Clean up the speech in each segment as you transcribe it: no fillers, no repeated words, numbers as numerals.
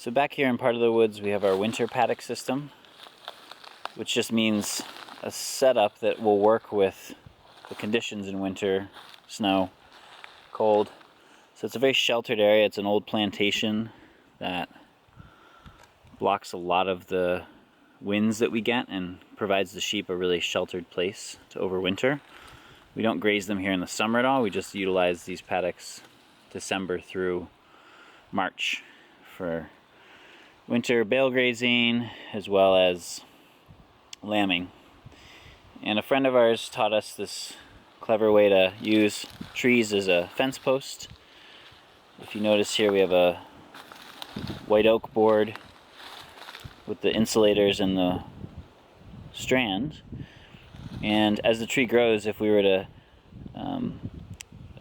So back here in part of the woods we have our winter paddock system, which just means a setup that will work with the conditions in winter, snow, cold. So it's a very sheltered area. It's an old plantation that blocks a lot of the winds that we get and provides the sheep a really sheltered place to overwinter. We don't graze them here in the summer at all. We just utilize these paddocks December through March for winter bale grazing as well as lambing. And a friend of ours taught us this clever way to use trees as a fence post. If you notice here we have a white oak board with the insulators and the strand, and as the tree grows, if we were to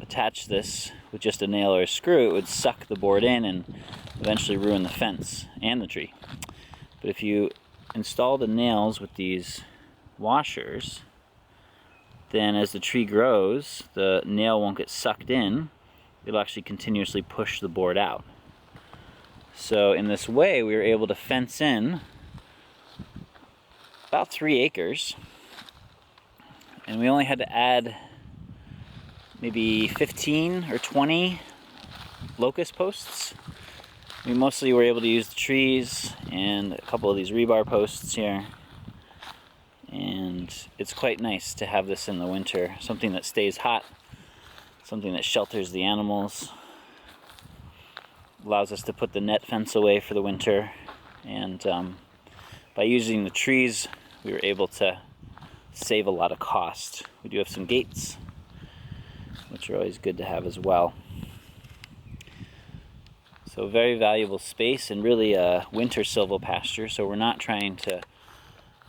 attach this with just a nail or a screw, it would suck the board in and eventually ruin the fence and the tree. But if you install the nails with these washers, then as the tree grows, the nail won't get sucked in. It'll actually continuously push the board out. So in this way we were able to fence in about 3 acres, and we only had to add maybe 15 or 20 locust posts. We mostly were able to use the trees and a couple of these rebar posts here, and it's quite nice to have this in the winter, something that stays hot, something that shelters the animals, allows us to put the net fence away for the winter, and by using the trees we were able to save a lot of cost. We do have some gates, which are always good to have as well. So very valuable space, and really a winter silvopasture, so we're not trying to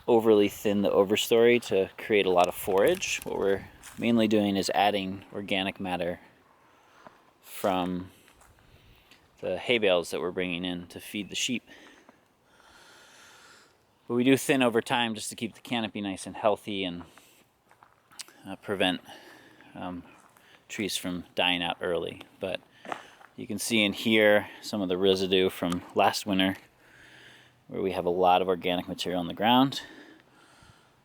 overly thin the overstory to create a lot of forage. What we're mainly doing is adding organic matter from the hay bales that we're bringing in to feed the sheep. But we do thin over time just to keep the canopy nice and healthy and prevent trees from dying out early. But you can see in here some of the residue from last winter, where we have a lot of organic material on the ground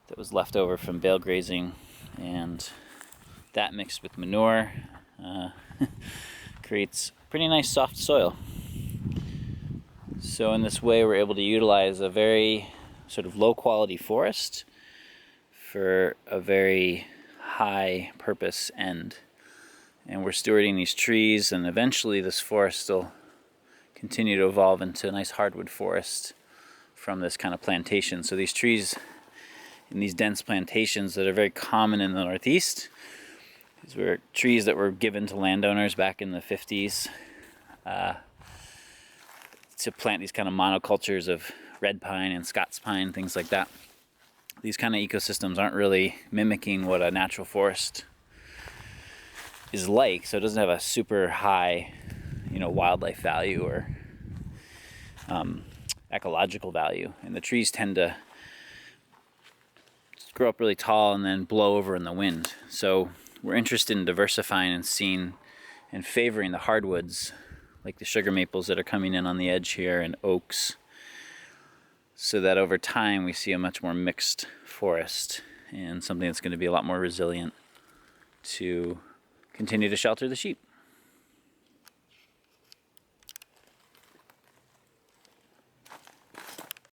that was left over from bale grazing, and that mixed with manure creates pretty nice soft soil. So in this way we're able to utilize a very sort of low quality forest for a very high purpose end. And we're stewarding these trees, and eventually this forest will continue to evolve into a nice hardwood forest from this kind of plantation. So these trees in these dense plantations that are very common in the Northeast, these were trees that were given to landowners back in the 50s to plant these kind of monocultures of red pine and Scots pine, things like that. These kind of ecosystems aren't really mimicking what a natural forest is like, so it doesn't have a super high, wildlife value or ecological value. And the trees tend to grow up really tall and then blow over in the wind. So we're interested in diversifying and seeing and favoring the hardwoods, like the sugar maples that are coming in on the edge here, and oaks, so that over time we see a much more mixed forest and something that's going to be a lot more resilient to continue to shelter the sheep.